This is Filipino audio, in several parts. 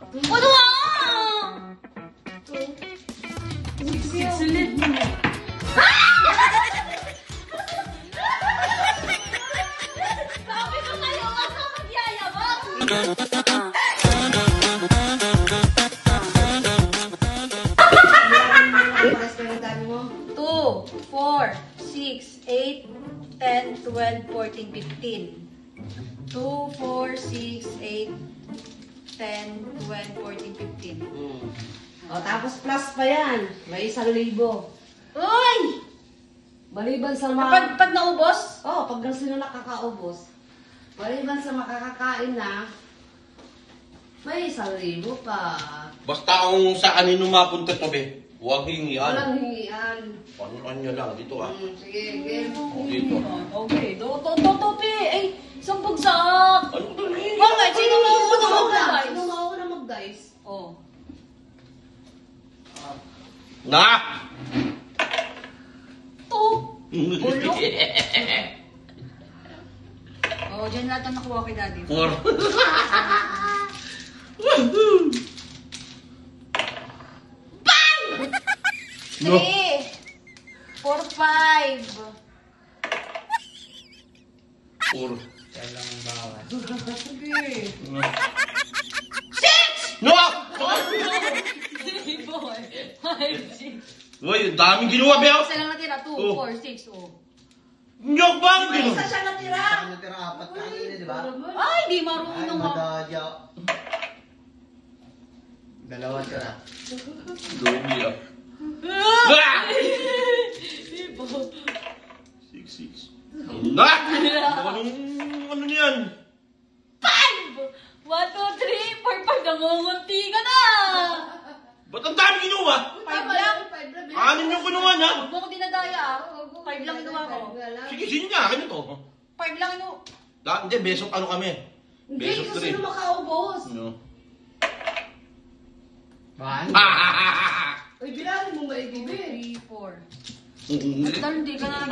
Ano nga? Sulit mo. Sabi ko sa'yo, wag ka magyayabang. Two, 4, 6, 8, 10, 12, 14, 15. 2, 4, 6, 8, 10, 12, 14, 15. O, tapos plus pa yan. May 1,000. Uy! Maliban sa Pag naubos? pag sino nakakaubos. Maliban sa makakakain na, may 1,000 pa. Basta kung sa kanino mapunta to, be. Huwag hingian. Walang hingian. Kanya lang, dito ah. Sige, game. O, dito. Okay. Topi. Ay, isang bagsak. Ano to? Bakit? Sino mauna mag-dice? Sino mauna mag-dice? Oh. Na! Two. Ulo. Oh, dyan lahat ang nakuha kay Daddy. 4. No. 3, 4, 5. 4. Sige. No! 3, 4, 5, 6. Uy, ang daming ginawa, be. Isa lang natira. 2, Oh. 4, 6. Oh. Nyok, bakit May gano'n? isa siya natira. Natira apat kanina, di ba? Ay, di Ay, marunong ako. madadya. Dalawa tira. Lugi ah. Ah! 6. Na! Ano niyan? 5! 1, 2, 3, 4, 5. Nangungunti ka na! Ba't ang dami ginawa? 5 lang. Anin yung kinuha niya? Huwag mo ko dinadaya. 5 lang inuwa ko. Sige, sino niya? Akin ito. 5 lang inu... Hindi, besok ano kami? Hindi, Besok kung 3. sino makaubos. No. One. Uy, bilangin mo maigi, 3, be. 4. Dahil hindi ka na 5.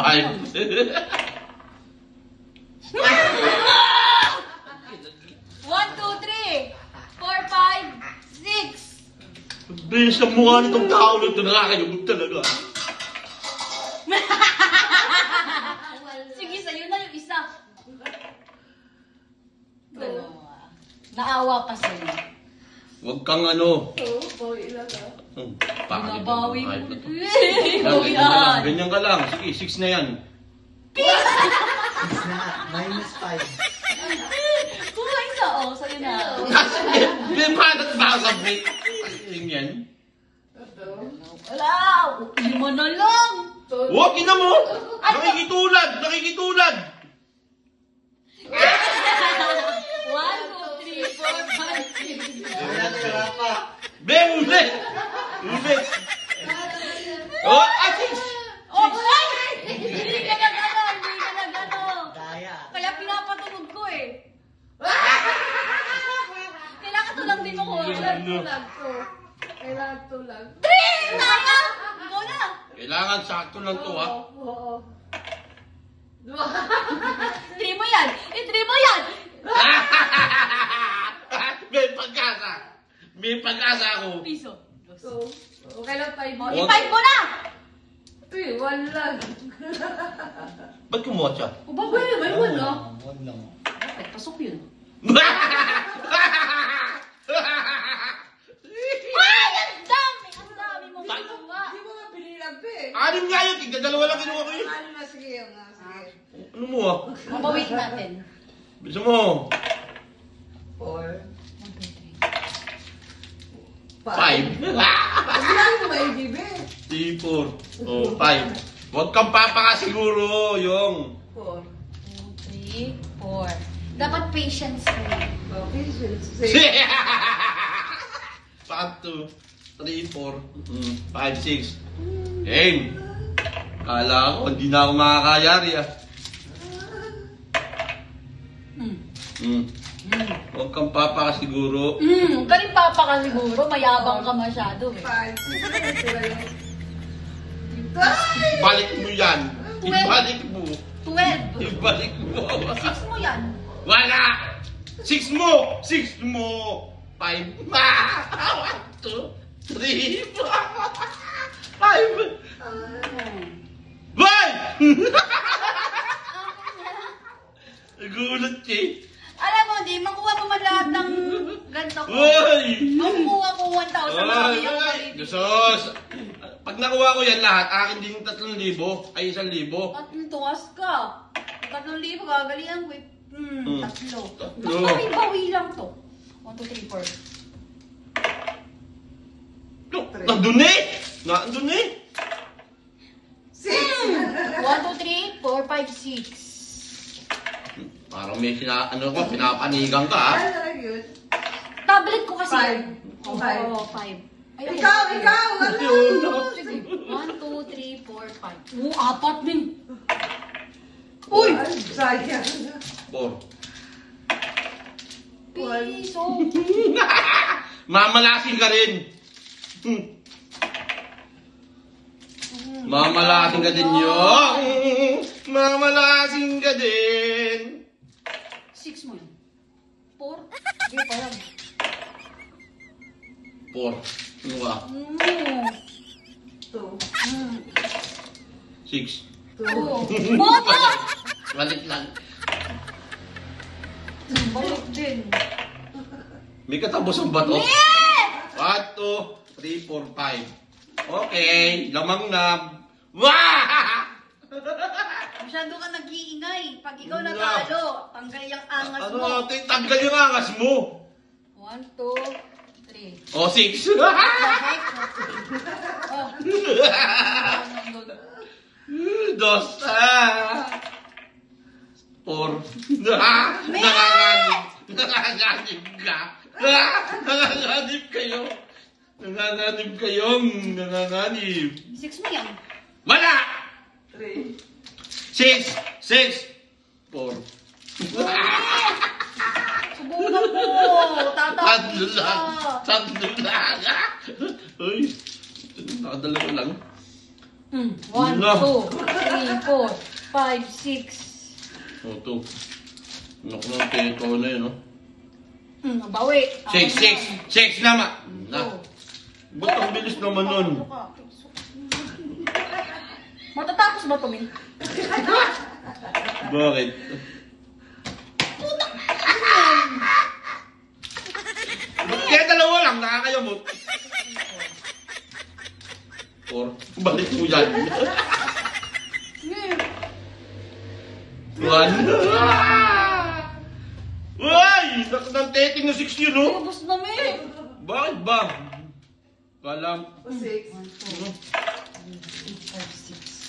1, 2, 3, 4, 5, 6. Bilis ng mukha nitong tao na ito, nakakayabog talaga. Sige, sa'yo na yung isa. Dalawa. Naawa pa sa'yo. Huwag kang ano. Oo, bawi lang ah. Pangit. Binabawi mo. Yan, Bawi ganyan ka lang. yan. Ganyan ka lang. Sige, 6 na yan. Six na. -5. Kuha isa, oh. Sa'yo na. May padat ba sa break? Yan. Wala. 5 na lang. Huwag, ina mo! Nakikitulad! 1, 2, 3, 4, 5, 6. Wala tira pa. Be, uli! Oh, 6! Oh, ay! Hindi ka nag-ano. Daya. Kaya pinapatulog ko eh. Kailangan tulang din ako. Tulag to. Kailangan tulag. 3! Naya! Ikaw na. Kailangan sakto lang to, ha? Oo. 3 mo yan. 3 mo yan. May pag-asa ako. Piso. So, okay lang tayo. Oh, i-5 mo na. Uy, 1 lang. Ba't kumuha siya? O ba, may 1 no? One lang. Ay, pasok yun. Ay, ang dami! Ang dami mong ginawa. Hindi mo nga pinilang, be. Anim nga yun, tigda dalawa lang kinuha ko yun. Ano na, sige, nga, sige. Ano mo, ha? Mabawit natin. Bisa mo. 4. 5. Bilangin mo maigi, be. 3, 4. Oh, 5. Huwag kang papakasiguro, yung. 4. 2, 3, 4. Dapat patience mo. Okay, 6. 1, 2, 3, 4, 5, 6. Aim! Kala ko, hindi na ako makakayari, ah. Huwag kang papakasiguro. Galing papa ka siguro. Mayabang ka masyado eh. 5. Balik mo yan. Ibalik mo. 12. Ibalik mo. 6 mo yan. Wala! 6 mo! 6 mo! 5. 1, 2, 3, 4, 5. Boy! Nagulat siya eh. Alam mo, di, makuha mo man lahat ng ganito ko. Uy! Makuha ko 1,000 marami yung palit. Sus! Pag nakuha ko yan lahat, akin din 3,000 ay 1,000. At tuwas ka. 3,000 gagalingan ko. Tatlo. Tatlo. Basta may bawi lang to. 1, 2, 3, 4. Nandun eh! Nandun eh! 1, 2, 3, 4, 5, 6. Parang may pinapanigang ka ah. Tablet ko kasi. Five. Oo, Five. 5. Ay, Ikaw! Ano? Sige. 1, 2, 3, 4, 5. Oo, 4 din. Uy! Sayang. 4. Piso. Mamalasin ka rin. Mamalasin ka din yun. Mamalasin ka din. 6 mo yun. 4? Hindi pa lang. 4. Ano ka? 6. 2. Boto! Balik lang. Balik din. May katapusan ba to? 1, 2, 3, 4, 5. Okay, lamang na. Wah! Masyado ka nag-iingay. Pag ikaw natalo, tanggal yung angas mo. Ano? Tanggal yung angas mo. 1, 2, 3. O, 6. Bakit? Oh. Dos. 4. Nanganganib ka. Nanganganib kayo. Nanganganib kayong nanganganib. 6 mo yan. Wala! 3. 6. 4. Subukan mo. Tatapos ka. Tatlo lang. Uy, nakadalawa lang. 1, 2, No. 3, 4, 5, 6. O, 2. Naku ng teto na yun, no? Bawi. 6 naman. Na. Ba't ang bilis naman nun? Matatapos ba ito, Min? Bakit? Ba't kaya dalawa lang? Nakakayamot. 4. Balik mo yan. 1. Uy! Ng teting na 6 yun, no? Ubus na, Min. Bakit ba? Kalam. 6. Ano?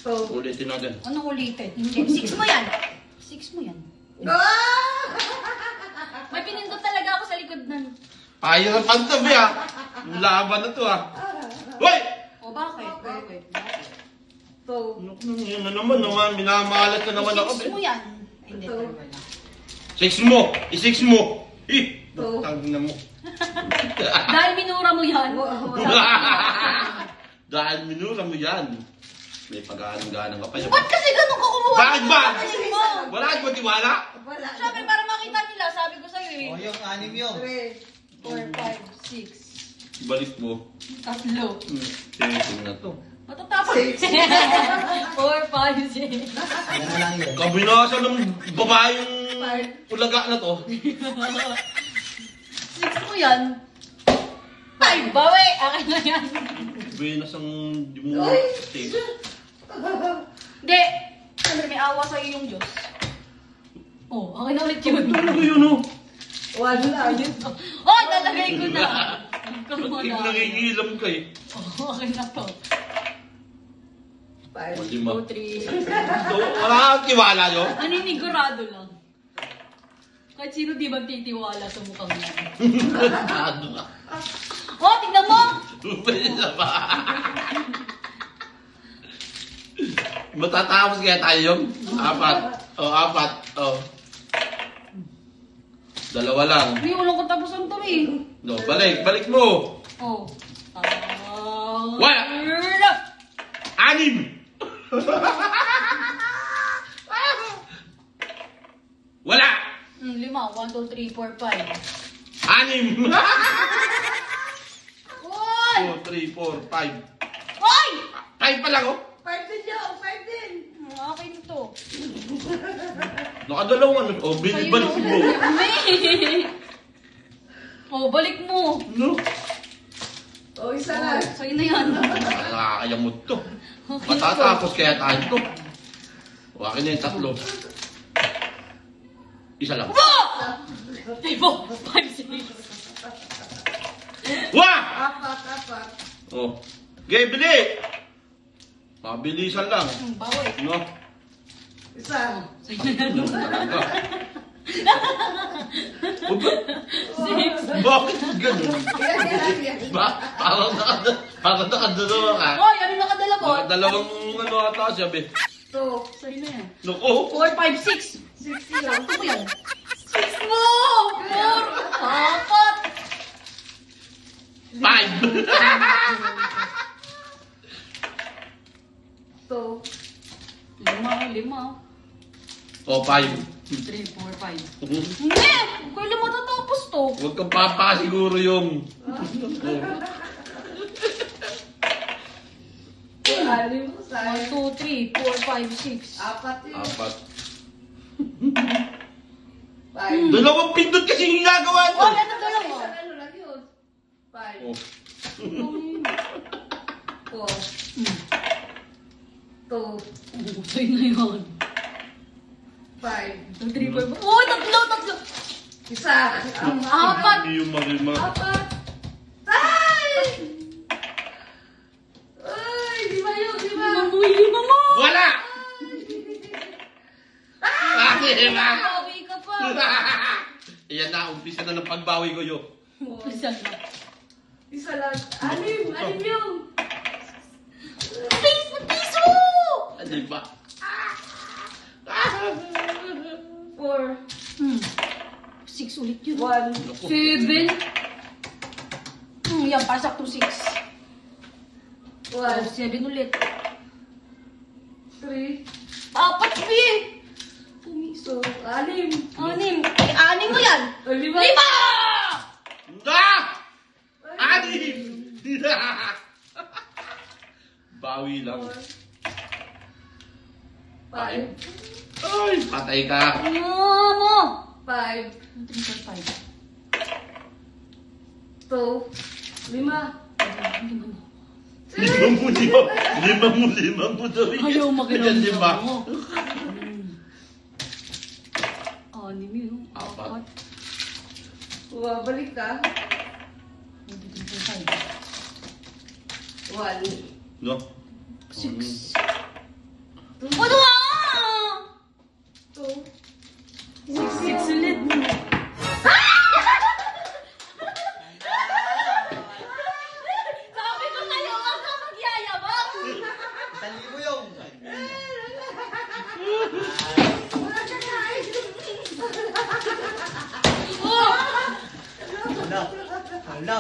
2. Ulitin natin. Anong ulitin? Hindi. 6 mo yan. 6 mo yan. May pinindot talaga ako sa likod ng... Ayaw ng pantabi ah. Laban na to ah. Hoy! O bakit? Bakit? 2. Yun na naman. Minamalat na naman ako. 6 mo yan. Ay, hindi. Ito. Wala. 6 mo. I-6 mo. Two. Tangin na mo. Dahil minura mo yan. Dahil minura mo yan. May pag-aanong-ganang ka pa yun. Ba't kasi ganun ka kumuha? Bakit ba? Galing mo. Wala ka ba tiwala? Wala. Siyempre, para makita nila, sabi ko sa'yo eh. O, yung 6 yun. 3. 4, 5, 6. Balik mo. Tatlo. Tingin na to. Matatapos. 6. 4, 5, 6. Yan na lang yun. Kabinasa ng babaeng ulaga na to. 6 mo yan. 5, bawi. Akin na yan. Binas ang di mo Uy! tape. Hindi. Siyempre, may awa sa'yo yung Diyos. Oh, akin na ulit yun. Ano yun oh? 1 lang. Oh, lalagay ko na. Bakit nangingilam ka eh? Oh, akin na to. 5. 5. 2, 3. So, wala kang tiwala nyo? Naninigurado lang. Kahit sino di magtitiwala sa mukhang yan. Ano ka? Oh, tingnan mo! Pwede na ba? Matatapos kaya tayo yung 4. O, 4. O. 2 lang. Hindi, walang katapusan to eh. No, balik mo. Oh. Wala. 6. Wala. 5. 1, 2, 3, 4, 5. 6. Uy! 2, 3, 4, 5. Uy! 5 pa lang oh. 5 din yun, 5 din. Akin to. Nakadalawang ano. Oh, Sa'yo balik na mo. ulit. Oh, balik mo. No. O, isa lang. Sa'yo na yan. Nakakayamot to. Okay. Matatapos kaya tayo to. O, akin na yung 3. Isa lang. Tipo, 5, 6. Wah! 4. Oh. Okay, bili! Mabilisan lang. Bawi. No? Isa. Sa'yo na yan. No, talaga. Uba, 6. bakit ganun? Yan. Parang nakadalawa ka. Hoy, ano nakadala mo? Dalawang ano ata siya, be. 2. Sa'yo na yan. Naku! 4, 5, 6. 6 lang. Ano mo yan? 6 mo! 4, 4. 5! 2. 5. O, 5. 3, 4, 5. Hindi! Kailan matatapos to? Huwag kang papasiguro yung... Alim mo 1, sa'yo. 2, 3, 4, 5, 6. 4 yun. 4. 5. Dalawang pindot kasi yung ginagawa to. Oh, ano dalawa? Ano lang yun? 5. Oh. 4. 2. Sa'yo na yun. 5. 2, 3, 4, 5. Oh, tatlo! Isa. 4. Hindi yung marima. 4. Ay! Ay, di ba yun? Di ba? Lima mo! Wala! Bakit ba? Bawi ka pa. Ayan na, umpisa na ng pagbawi ko yun. Isa na. Isa lang. Anim yun. Piso! Ano ba? 4. 6 ulit yun. 1. 7. Yan, pasak to 6. 1. 7 ulit. 3. 4, B! So, 6. 6. 6 mo yan! 5. 5! Ah! Anim! Bawi lang. 5. Ay, patay ka. Ano? 5. 3, 4, 5. 2. 5. Lima mo daw yun. Ayaw makiramdam Ayan, lima. mo. 6 yun. 4. Bumabalik ka. 1. No? 6. Ano nga? 2. 6 ulit. Sabi ko sa'yo, wag ka magyayabang. 1,000 yung. Oh! Hala. Hala.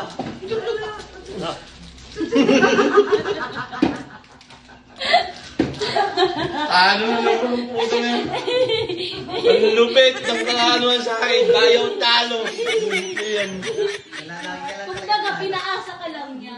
Ano na naman ang puto na yun? Ang lupit ng kakanuan sa akin. Ayaw talo. Yan. Wala lang. Kumbaga, pinaasa ka lang niya.